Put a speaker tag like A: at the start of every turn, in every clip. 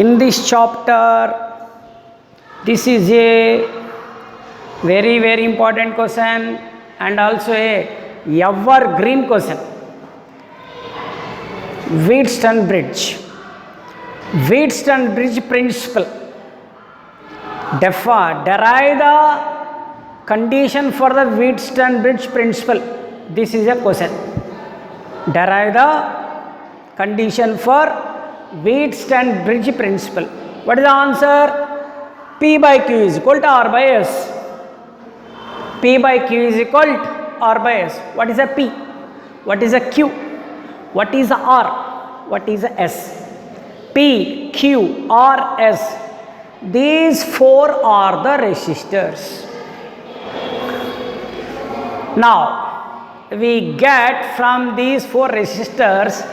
A: In this chapter, this is a very important question and also a evergreen question. Wheatstone Bridge. Wheatstone Bridge principle. Derive the condition for the Wheatstone Bridge principle. This is a question. Derive the condition for Wheatstone Bridge principle. What is the answer? P by Q is equal to R by S. P by Q is equal to R by S. What is a P? What is a Q? What is a R? What is a S? P, Q, R, S. These four are the resistors. Now, we get from these four resistors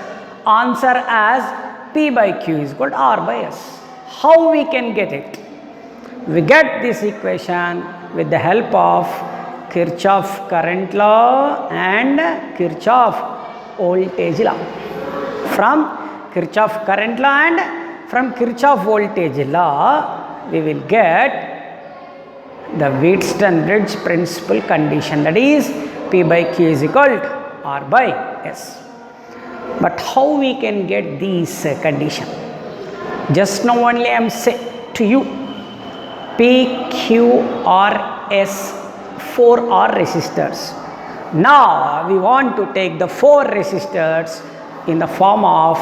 A: answer as P by Q is equal to R by S. How we can get it? We get this equation with the help of Kirchhoff current law and Kirchhoff voltage law. From Kirchhoff current law and from Kirchhoff voltage law, we will get the Wheatstone Bridge principle condition, that is P by Q is equal to R by S. But how we can get these condition? Just now only I am saying to you, P, Q, R, S, 4 are resistors. Now we want to take the 4 resistors in the form of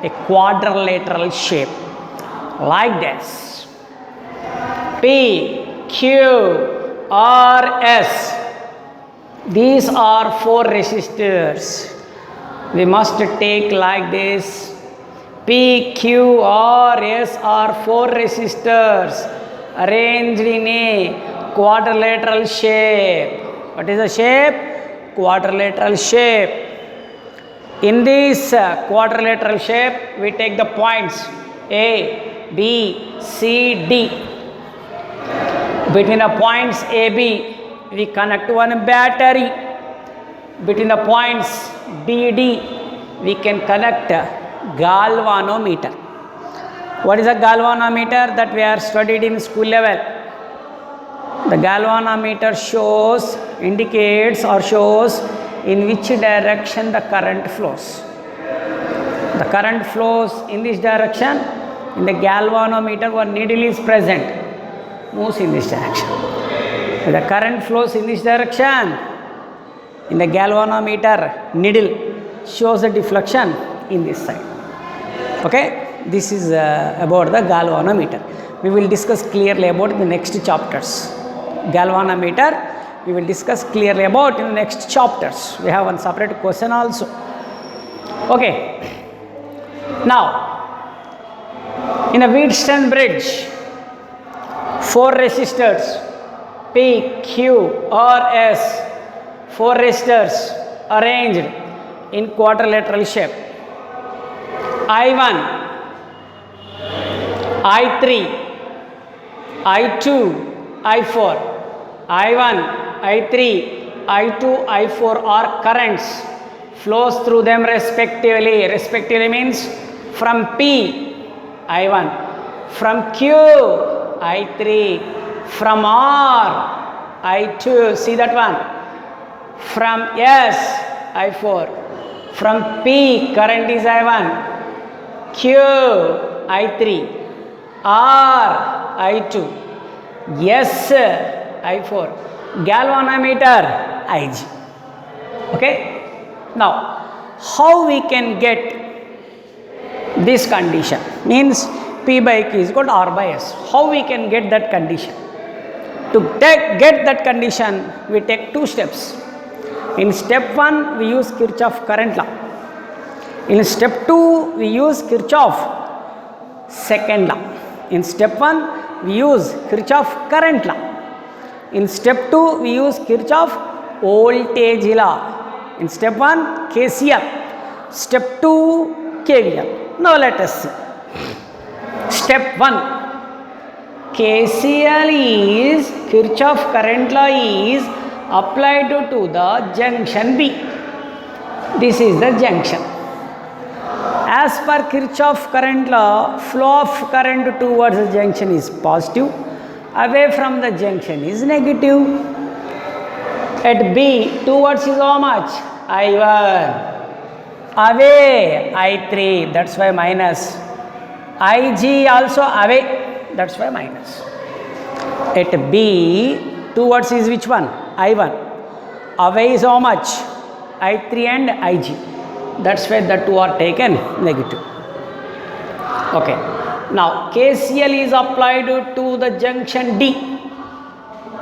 A: a quadrilateral shape like this. P, Q, R, S. These are 4 resistors. We must take like this. P, Q, R, S are 4 resistors arranged in a quadrilateral shape. What is the shape? Quadrilateral shape. In this quadrilateral shape, we take the points A, B, C, D. Between the points A, B, we connect one battery. Between the points B, D, we can connect galvanometer. What is a galvanometer? That we are studied in school level. The galvanometer indicates or shows in which direction the current flows. The current flows in this direction. In the galvanometer, one needle is present, moves in this direction. If the current flows in this direction, in the galvanometer, needle shows a deflection in this side. Okay, this is about the galvanometer. We will discuss clearly about in the next chapters. Galvanometer, we will discuss clearly about in the next chapters. We have one separate question also. Okay, now in a Wheatstone Bridge, 4 resistors P, Q, R, S, 4 resistors arranged in quadrilateral shape. I1, I3, I2, I4. I1, I3, I2, I4 are currents flows through them respectively. Respectively means from P, I1, from Q, I3, from R, I2, see that one, from S, I4, from P, current is I1, Q, I3, R, I2, S, I4, galvanometer, Ig. Okay. Now, how we can get this condition? Means P by Q is equal to R by S. How we can get that condition? To get that condition, we take 2 steps. In step 1, we use Kirchhoff current law. In step 2, we use Kirchhoff second law. In step 1, we use Kirchhoff current law. In step 2, we use Kirchhoff voltage law. In step 1, KCL. Step 2, KVL. Now let us see. Step 1, KCL is Kirchhoff current law is applied to the junction B. This is the junction. As As per Kirchhoff current law, flow of current towards the junction is positive, away from the junction is negative. At B, towards is how much? I1. Away, I3, that's why minus. Ig also away, that's why minus. At B, towards is which one? I1. Away is how much? I3 and Ig. That's why the two are taken negative. Okay. Now KCL is applied to the junction D.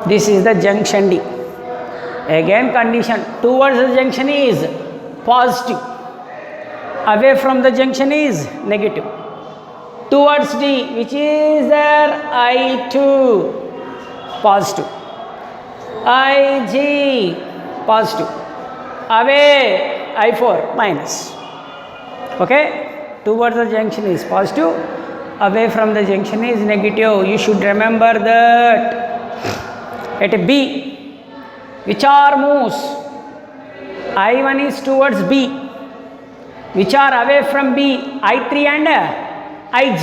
A: This is the junction D. Again condition, towards the junction is positive, away from the junction is negative. Towards D, which is there? I2 positive, Ig positive, away I4 minus. Okay, towards the junction is positive, away from the junction is negative. You should remember that. At B, which are moves? I1 is towards B, which are away from B? I3 and Ig.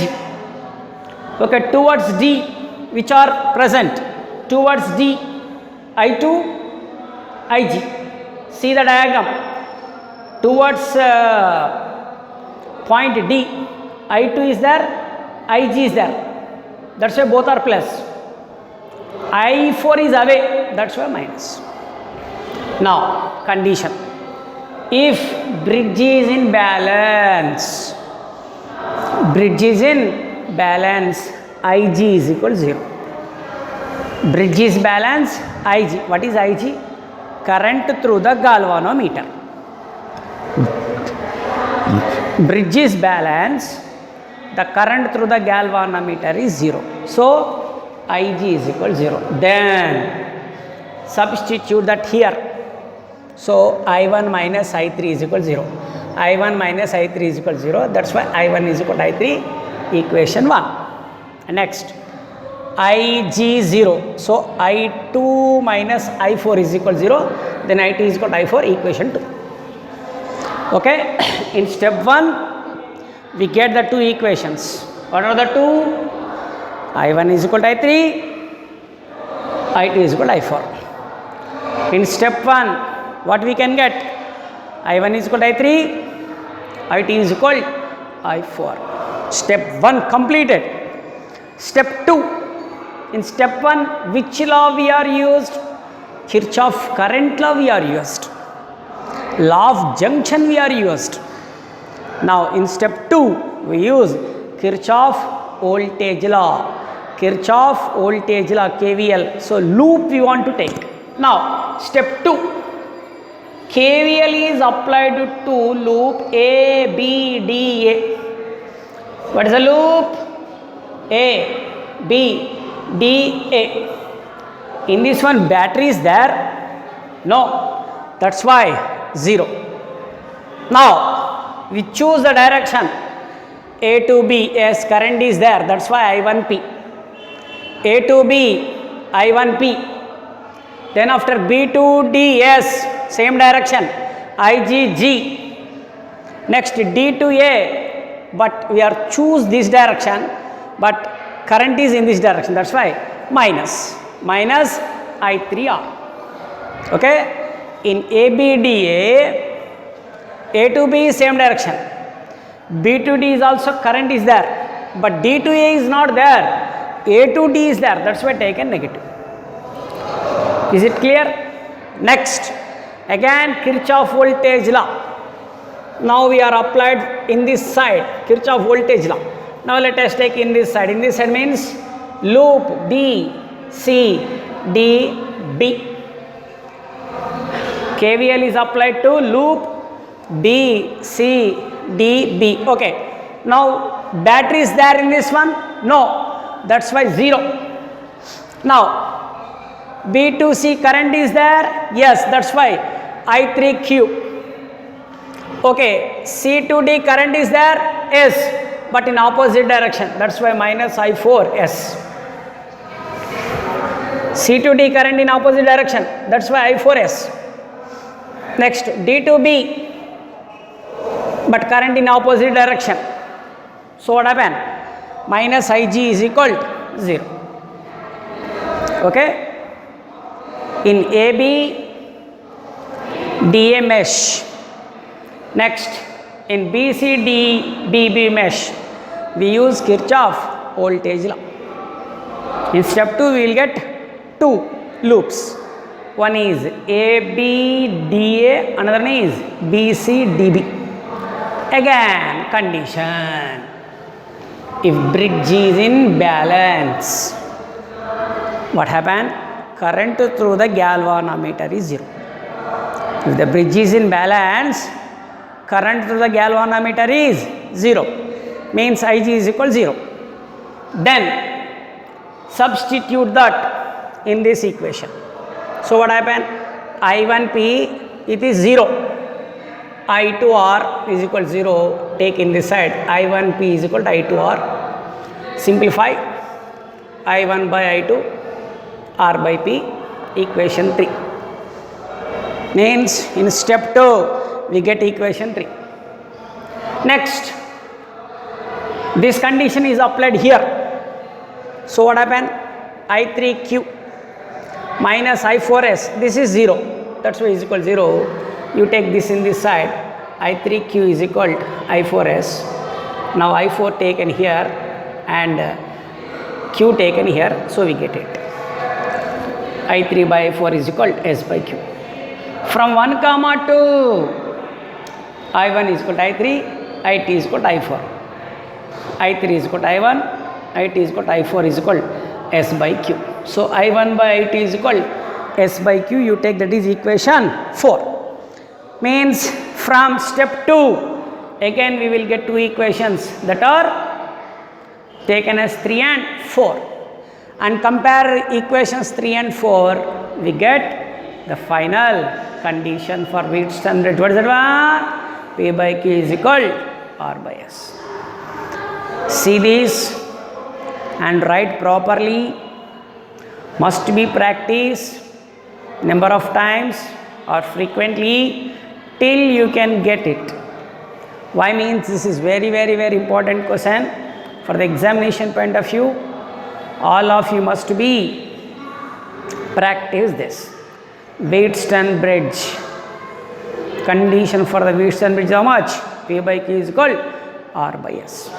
A: Okay, towards D, which are present? Towards D, I2, Ig. See the diagram. Towards point D, I2 is there, Ig is there. That's why both are plus. I4 is away, that's why minus. Now, condition. If bridge is in balance, Ig is equal to 0. Bridge is balance, Ig. What is Ig? Current through the galvanometer. Bridge is balance, the current through the galvanometer is 0. So, Ig is equal to 0. Then, substitute that here. So, I1 minus I3 is equal to 0. I1 minus I3 is equal to 0. That's why I1 is equal to I3, equation 1. Next, Ig 0. So, I2 minus I4 is equal to 0. Then I2 is equal to I4, equation 2. Okay. In step 1, we get the two equations. What are the two? I1 is equal to I3, I2 is equal to I4. In step 1, what we can get? I1 is equal to I3, I2 is equal to I4. Step 1 completed. Step 2. In step 1, which law we are used? Kirchhoff current law we are used. Law of junction we are used. Now in step 2, we use Kirchhoff voltage law. Kirchhoff voltage law, KVL. So loop we want to take. Now step 2. KVL is applied to loop A, B, D, A. What is the loop? A, B, D, A. In this one, battery is there? No. That's why 0. Now, we choose the direction A to B. Yes, current is there. That's why I1P. A to B, I1P. Then after B to D, yes, same direction, IGG. Next D to A, but we are choose this direction, but current is in this direction. That's why minus I3R. Okay, in ABDA, A to B is same direction, B to D is also current is there, but D to A is not there, A to D is there. That's why taken negative. Is it clear? Next, again Kirchhoff voltage law. Now we are applied in this side, Kirchhoff voltage law. Now let us take in this side. In this side means loop D, C, D, B. KVL is applied to loop D, C, D, B. Okay. Now battery is there in this one? No. That's why 0. Now B to C current is there? Yes. That's why I3Q. Okay, C to D current is there? Yes, but in opposite direction. That's why minus I4S. C to D current in opposite direction. That's why I4S. Next, D to B. but current in opposite direction. So what happened? Minus Ig is equal to 0. Okay? In AB, DA mesh. Next, in BCD, BB mesh, we use Kirchhoff voltage law. In step 2, we will get 2 loops. One is ABDA, another one is BCDB. Again, condition. If bridge is in balance, what happened? Current through the galvanometer is 0. If the bridge is in balance, current through the galvanometer is 0. Means Ig is equal to 0. Then substitute that in this equation. So what happened? I1P, it is 0. I2R is equal to 0. Take in this side. I1P is equal to I2R. Simplify. I1 by I2, R by P, equation 3. Means in step 2, we get equation 3. Next, this condition is applied here. So what happened? I3Q minus I4S, this is 0. That's why is equal to 0. You take this in this side. I3Q is equal to I4S. Now I4 taken here and Q taken here. So we get it. I3 by I4 is equal to S by Q. From 1, 2, I1 is equal to I3, IT is equal to I4. I3 is equal to I1, IT is equal to I4 is equal to S by Q. So I1 by IT is equal to S by Q. You take that is equation 4. Means from step 2, again we will get 2 equations that are taken as 3 and 4. And compare equations 3 and 4, we get the final condition for Wheatstone bridge. What is that one? P by Q is equal to R by S. See this and write properly. Must be practiced number of times or frequently till you can get it. Why? Means this is very, very, very important question for the examination point of view. All of you must be practice this. Wheatstone bridge. Condition for the Wheatstone bridge how much? P by Q is equal to R by S.